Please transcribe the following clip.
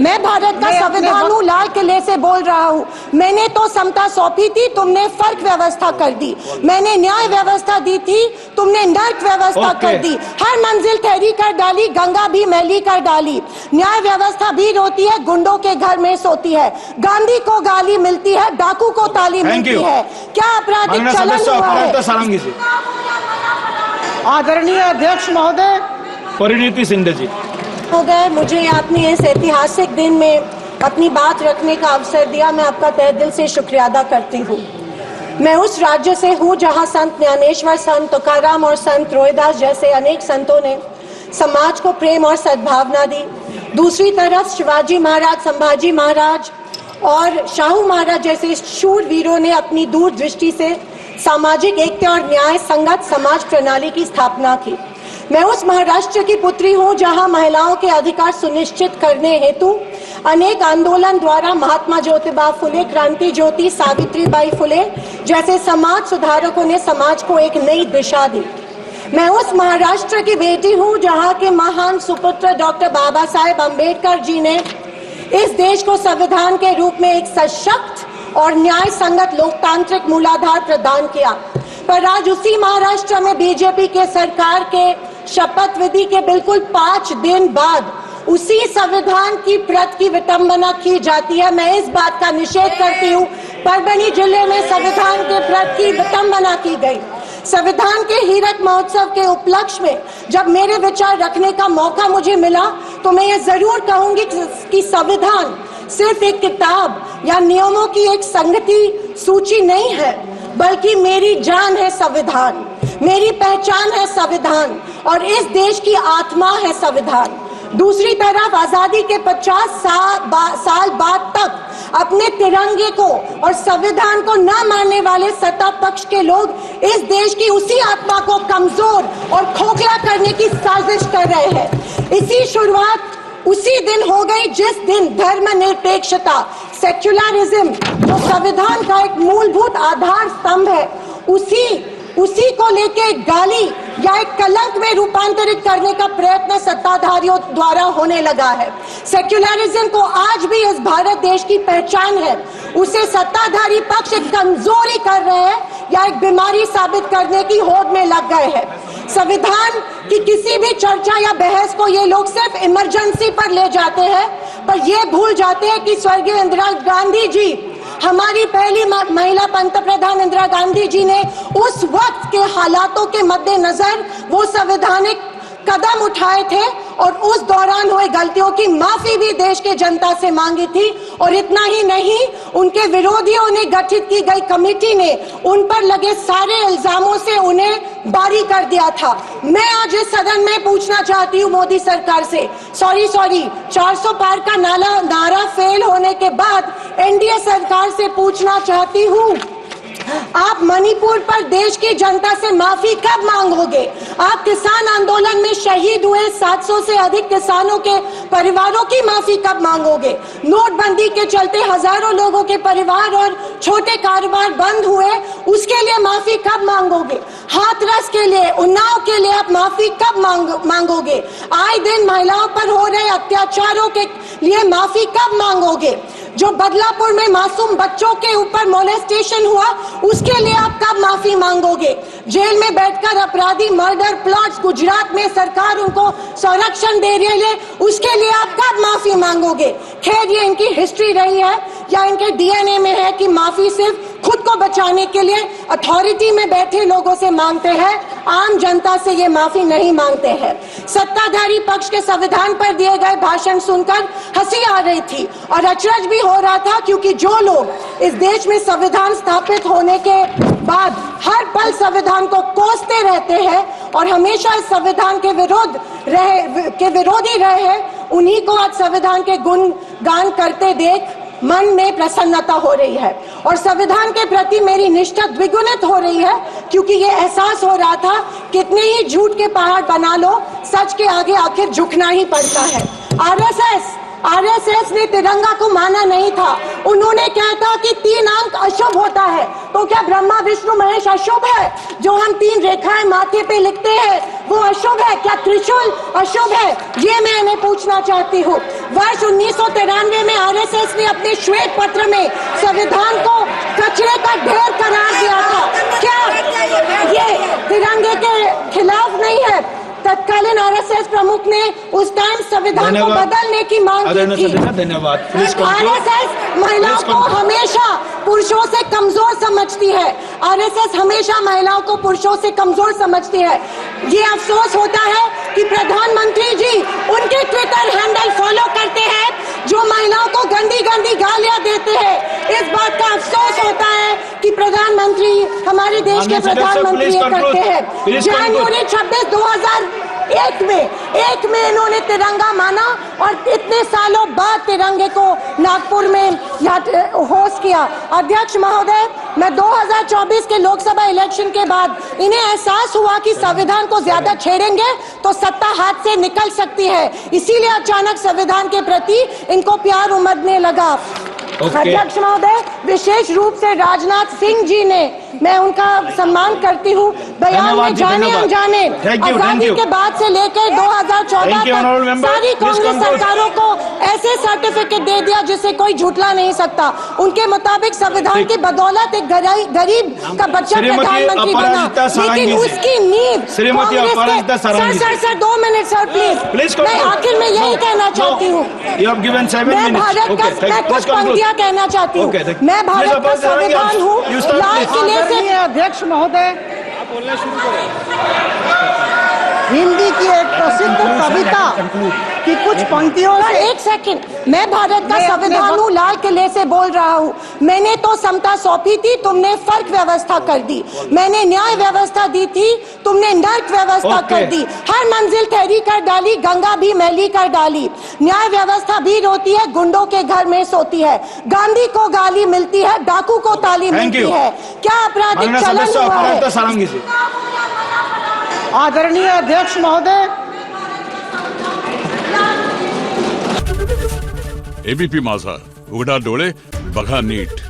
मैं भारत का संविधान हूँ, लाल किले से बोल रहा हूँ। मैंने तो समता सौंपी थी, तुमने फर्क व्यवस्था कर दी। मैंने न्याय व्यवस्था दी थी, तुमने नर्क व्यवस्था कर दी। हर मंजिल ठहरी कर डाली, गंगा भी मैली कर डाली। न्याय व्यवस्था भी रोती है, गुंडों के घर में सोती है। गांधी को गाली मिलती है, डाकू को ताली मिलती है। क्या आपराधिक चलन हुआ है? आदरणीय अध्यक्ष महोदय। परिणीति शिंदे जी हो गए। मुझे आपने इस ऐतिहासिक दिन में अपनी बात रखने का अवसर दिया, मैं आपका तहे दिल से शुक्रिया अदा करती हूँ। मैं उस राज्य से हूँ जहाँ संत ज्ञानेश्वर, संत तुकाराम और संत रोहिदास जैसे अनेक संतों ने समाज को प्रेम और सद्भावना दी। दूसरी तरफ शिवाजी महाराज, संभाजी महाराज और शाहू महाराज जैसे शूर वीरों ने अपनी दूरदृष्टि से सामाजिक एकता और न्याय संगत समाज प्रणाली की स्थापना की। मैं उस महाराष्ट्र की पुत्री हूँ जहाँ महिलाओं के अधिकार सुनिश्चित करने हेतु अनेक आंदोलन द्वारा महात्मा ज्योतिबा फुले, क्रांति ज्योति सावित्रीबाई फुले जैसे समाज सुधारकों ने समाज को एक नई दिशा दी। मैं उस महाराष्ट्र की बेटी हूँ जहाँ के महान सुपुत्र डॉक्टर बाबा साहेब अम्बेडकर जी ने इस देश को संविधान के रूप में एक सशक्त और न्याय संगत लोकतांत्रिक मूलाधार प्रदान किया। पर आज उसी महाराष्ट्र में बीजेपी के सरकार के शपथ विधि के बिल्कुल 5 दिन बाद उसी संविधान की प्रत की विटंबना की जाती है। मैं इस बात का निषेध करती हूँ। परभणी जिले में संविधान के प्रत की विटंबना की गई। संविधान के हीरक महोत्सव के उपलक्ष्य में जब मेरे विचार रखने का मौका मुझे मिला तो मैं ये जरूर कहूंगी कि संविधान सिर्फ एक किताब या नियमों की एक संगति सूची नहीं है, बल्कि मेरी जान है संविधान, मेरी पहचान है संविधान और इस देश की आत्मा है संविधान। दूसरी तरफ आजादी के 50 साल बाद तक अपने तिरंगे को और संविधान को न मानने वाले सत्ता पक्ष के लोग इस देश की उसी आत्मा को कमजोर और खोखला करने की साजिश कर रहे हैं। इसी शुरुआत उसी दिन हो गई जिस दिन धर्मनिरपेक्षता, सेक्युलरिज्म जो संविधान का एक मूलभूत आधार स्तंभ है, उसी को लेके गाली या एक कलंक में रूपांतरित करने का प्रयत्न सत्ताधारियों द्वारा होने लगा है। सेक्युलरिज्म को आज भी इस भारत देश की पहचान है, उसे सत्ताधारी पक्ष एक कमजोरी कर रहे हैं या एक बीमारी साबित करने की होड़ में लग गए हैं। संविधान की किसी भी चर्चा या बहस को ये लोग सिर्फ इमरजेंसी पर ले जाते हैं, पर ये भूल जाते हैं कि स्वर्गीय इंदिरा गांधी जी, हमारी पहली महिला पंतप्रधान इंदिरा गांधी जी ने उस वक्त के हालातों के मद्देनजर वो संवैधानिक कदम उठाए थे और उस दौरान हुए गलतियों की माफी भी देश के जनता से मांगी थी। और इतना ही नहीं, उनके विरोधियों ने गठित की गई कमेटी ने उन पर लगे सारे इल्जामों से उन्हें बारी कर दिया था। मैं आज इस सदन में पूछना चाहती हूँ मोदी सरकार से, सॉरी 400 पार का नारा फेल होने के बाद एनडीए सरकार से पूछना चाहती हूँ, आप मणिपुर पर देश की जनता से माफी कब मांगोगे? आप किसान आंदोलन में शहीद हुए 700 से अधिक किसानों के परिवारों की माफी कब मांगोगे? नोटबंदी के चलते हजारों लोगों के परिवार और छोटे कारोबार बंद हुए, उसके लिए माफी कब मांगोगे? हाथरस के लिए, उन्नाव के लिए आप माफी कब मांगोगे? आए दिन महिलाओं पर हो रहे अत्याचारों के लिए माफी कब मांगोगे? जो बदलापुर में मासूम बच्चों के ऊपर मोलेस्टेशन हुआ, उसके लिए आप कब माफी मांगोगे? जेल में बैठकर अपराधी मर्डर प्लॉट्स गुजरात में सरकार उनको संरक्षण दे रही है, उसके लिए आप कब माफी मांगोगे? खैर, ये इनकी हिस्ट्री रही है या इनके डीएनए में है कि माफी सिर्फ खुद को बचाने के लिए अथॉरिटी में बैठे लोगों से मांगते हैं, आम जनता से ये माफी नहीं मांगते हैं। सत्ताधारी पक्ष के संविधान पर दिए गए भाषण सुनकर हंसी आ रही थी और अचरज भी हो रहा था, क्योंकि जो लोग इस देश में संविधान स्थापित होने के बाद हर पल संविधान को कोसते रहते हैं और हमेशा इस संविधान के विरोधी रहे हैं, उन्हीं को आज संविधान के गुणगान करते देख मन में प्रसन्नता हो रही है और संविधान के प्रति मेरी निष्ठा द्विगुणित हो रही है, क्योंकि ये एहसास हो रहा था कितने ही झूठ के पहाड़ बना लो, सच के आगे आखिर झुकना ही पड़ता है। आरएसएस ने तिरंगा को माना नहीं था। उन्होंने कहा था कि 3 अंक अशुभ होता है, तो क्या ब्रह्मा विष्णु महेश अशुभ है? जो हम 3 रेखाएं माथे पे लिखते हैं वो अशुभ है? क्या त्रिशूल अशुभ है? ये मैं इन्हें पूछना चाहती हूँ। वर्ष 1993 में आरएसएस ने अपने श्वेत पत्र में संविधान को कचरे का ढेर करार दिया था। क्या ये तिरंगे के खिलाफ नहीं है? तत्कालीन आरएसएस प्रमुख ने उस टाइम संविधान को बदलने की मांग की थी। धन्यवाद। आरएसएस महिलाओं को हमेशा पुरुषों से कमजोर समझती है। आरएसएस हमेशा महिलाओं को पुरुषों से कमजोर समझती है। ये अफसोस होता है कि प्रधानमंत्री जी उनके ट्विटर हैंडल फॉलो करते हैं जो महिलाओं को गंदी गंदी गालियां देते हैं। इस बात का अफसोस होता है कि प्रधानमंत्री हमारे देश के प्रधानमंत्री ये करते हैं। जनवरी 26, 2001 में इन्होंने तिरंगा माना और इतने सालों बाद तिरंगे को नागपुर में होस्ट किया। अध्यक्ष महोदय, मैं 2024 के लोकसभा इलेक्शन के बाद इन्हें एहसास हुआ कि संविधान को ज्यादा छेड़ेंगे तो सत्ता हाथ से निकल सकती है, इसीलिए अचानक संविधान के प्रति इनको प्यार उमड़ने लगा। अध्यक्ष महोदय, विशेष रूप से राजनाथ सिंह जी ने, मैं उनका सम्मान करती हूँ, बयान में जाने अनजाने आजादी के बाद से लेकर 2014 तक सारी कांग्रेस सरकारों को ऐसे सर्टिफिकेट दे दिया जिसे कोई झुठला नहीं सकता। उनके मुताबिक संविधान की बदौलत एक गरीब का बच्चा प्रधानमंत्री बना, लेकिन उसकी नींव सर 2 मिनट सर प्लीज। मैं आखिर में यही कहना चाहती हूँ, मैं भारत का, मैं कुछ पंक्तियां कहना चाहती हूँ। मैं भारत का संविधान हूँ, लाल किले से। अध्यक्ष महोदय, हिंदी की एक प्रसिद्ध कविता की कुछ पंक्तियों से। एक सेकंड, मैं भारत का संविधान हूँ, लाल किले से बोल रहा हूँ। मैंने तो समता सौंपी थी, तुमने फर्क व्यवस्था कर दी। मैंने न्याय व्यवस्था दी थी, तुमने नर्क व्यवस्था कर दी। हर मंजिल ठहरी कर डाली, गंगा भी मैली कर डाली। न्याय व्यवस्था भी रोती है, गुंडों के घर में सोती है। गांधी को गाली मिलती है, डाकू को ताली मिलती है। क्या आपराधिक चलन हुआ है? आदरणीय अध्यक्ष महोदय, एबीपी माझा, उघडा डोळे बघा नीट।